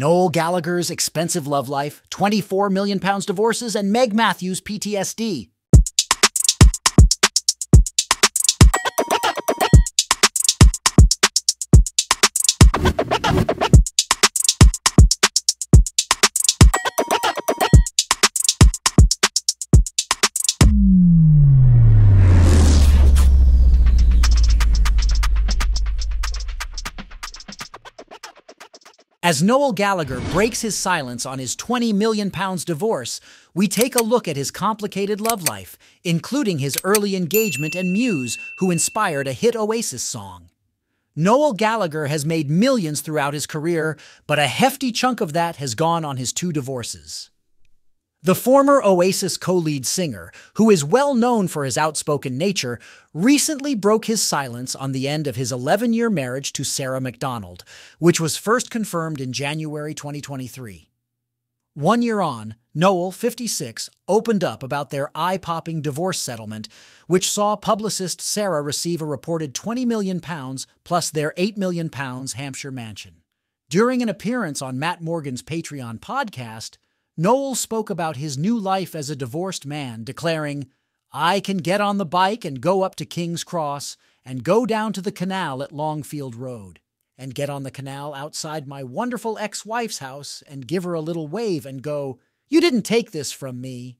Noel Gallagher's expensive love life, 24 million pounds divorces, and Meg Mathews PTSD. As Noel Gallagher breaks his silence on his 20 million pounds divorce, we take a look at his complicated love life, including his early engagement and muse, who inspired a hit Oasis song. Noel Gallagher has made millions throughout his career, but a hefty chunk of that has gone on his 2 divorces. The former Oasis co-lead singer, who is well known for his outspoken nature, recently broke his silence on the end of his 11-year marriage to Sara Macdonald, which was first confirmed in January 2023. 1 year on, Noel, 56, opened up about their eye-popping divorce settlement, which saw publicist Sara receive a reported £20 million plus their £8 million Hampshire mansion. During an appearance on Matt Morgan's Patreon podcast, Noel spoke about his new life as a divorced man, declaring, "I can get on the bike and go up to King's Cross and go down to the canal at Longfield Road and get on the canal outside my wonderful ex-wife's house and give her a little wave and go, 'You didn't take this from me.'"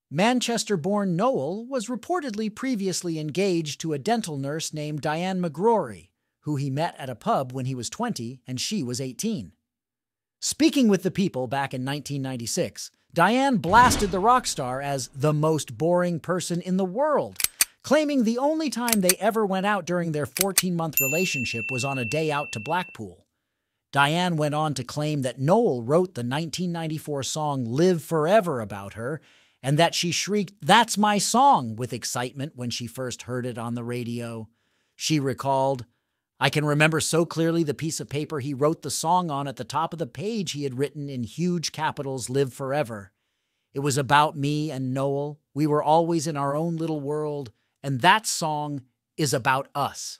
Manchester-born Noel was reportedly previously engaged to a dental nurse named Diane McGrory, who he met at a pub when he was 20 and she was 18. Speaking with the People back in 1996, Diane blasted the rock star as the most boring person in the world, claiming the only time they ever went out during their 14-month relationship was on a day out to Blackpool. Diane went on to claim that Noel wrote the 1994 song Live Forever about her, and that she shrieked, "That's my song," with excitement when she first heard it on the radio. She recalled, "I can remember so clearly the piece of paper he wrote the song on. At the top of the page he had written in huge capitals, 'Live Forever.' It was about me and Noel. We were always in our own little world, and that song is about us."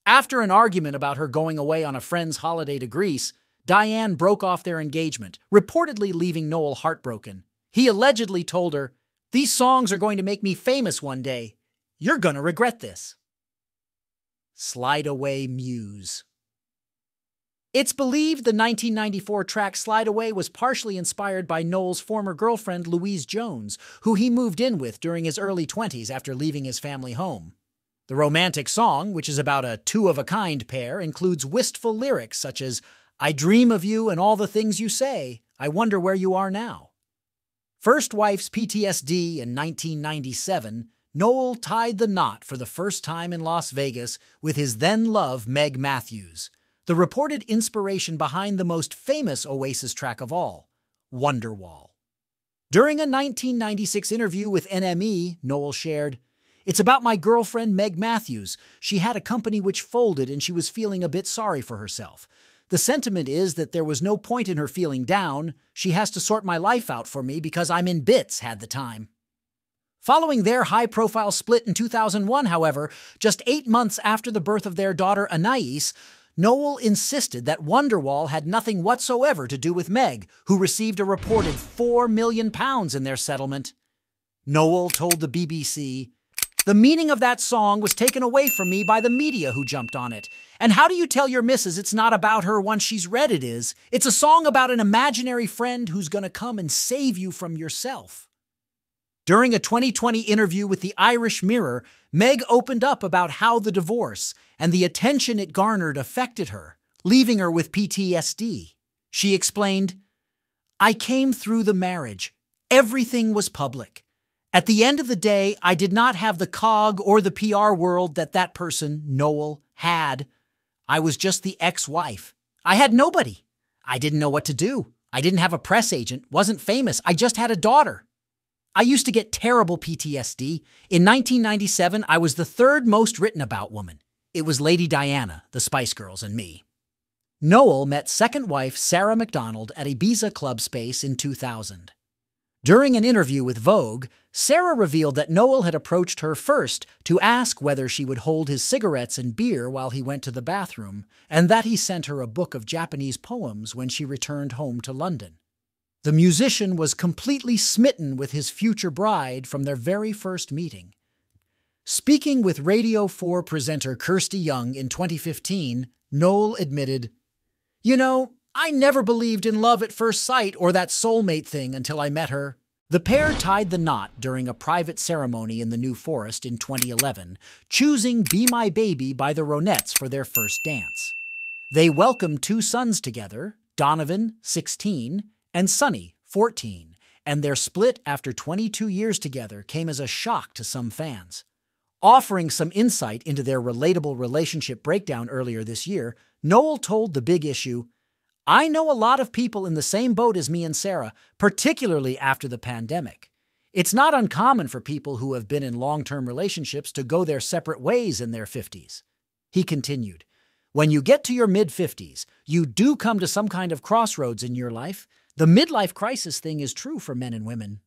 After an argument about her going away on a friend's holiday to Greece, Diane broke off their engagement, reportedly leaving Noel heartbroken. He allegedly told her, "These songs are going to make me famous one day. You're going to regret this." Slide Away Muse. It's believed the 1994 track Slide Away was partially inspired by Noel's former girlfriend Louise Jones, who he moved in with during his early 20s after leaving his family home. The romantic song, which is about a two-of-a-kind pair, includes wistful lyrics such as, "I dream of you and all the things you say. I wonder where you are now." First wife's PTSD in 1997, Noel tied the knot for the first time in Las Vegas with his then-love Meg Mathews, the reported inspiration behind the most famous Oasis track of all, Wonderwall. During a 1996 interview with NME, Noel shared, "It's about my girlfriend Meg Mathews. She had a company which folded and she was feeling a bit sorry for herself. The sentiment is that there was no point in her feeling down. She has to sort my life out for me because I'm in bits had the time." Following their high-profile split in 2001, however, just 8 months after the birth of their daughter Anais, Noel insisted that Wonderwall had nothing whatsoever to do with Meg, who received a reported £4 million in their settlement. Noel told the BBC, "The meaning of that song was taken away from me by the media who jumped on it. And how do you tell your missus it's not about her once she's read it is? It's a song about an imaginary friend who's going to come and save you from yourself." During a 2020 interview with the Irish Mirror, Meg opened up about how the divorce and the attention it garnered affected her, leaving her with PTSD. She explained, "I came through the marriage. Everything was public. At the end of the day, I did not have the cog or the PR world that person, Noel, had. I was just the ex-wife. I had nobody. I didn't know what to do. I didn't have a press agent, wasn't famous. I just had a daughter. I used to get terrible PTSD. In 1997, I was the 3rd most written about woman. It was Lady Diana, the Spice Girls, and me." Noel met second wife Sara Macdonald at Ibiza Club Space in 2000. During an interview with Vogue, Sara revealed that Noel had approached her first to ask whether she would hold his cigarettes and beer while he went to the bathroom, and that he sent her a book of Japanese poems when she returned home to London. The musician was completely smitten with his future bride from their very first meeting. Speaking with Radio 4 presenter Kirsty Young in 2015, Noel admitted, "You know, I never believed in love at first sight or that soulmate thing until I met her." The pair tied the knot during a private ceremony in the New Forest in 2011, choosing Be My Baby by the Ronettes for their first dance. They welcomed 2 sons together, Donovan, 16, and Sonny, 14, and their split after 22 years together came as a shock to some fans. Offering some insight into their relatable relationship breakdown earlier this year, Noel told The Big Issue, "I know a lot of people in the same boat as me and Sara, particularly after the pandemic. It's not uncommon for people who have been in long-term relationships to go their separate ways in their 50s. He continued, "When you get to your mid-50s, you do come to some kind of crossroads in your life. The midlife crisis thing is true for men and women."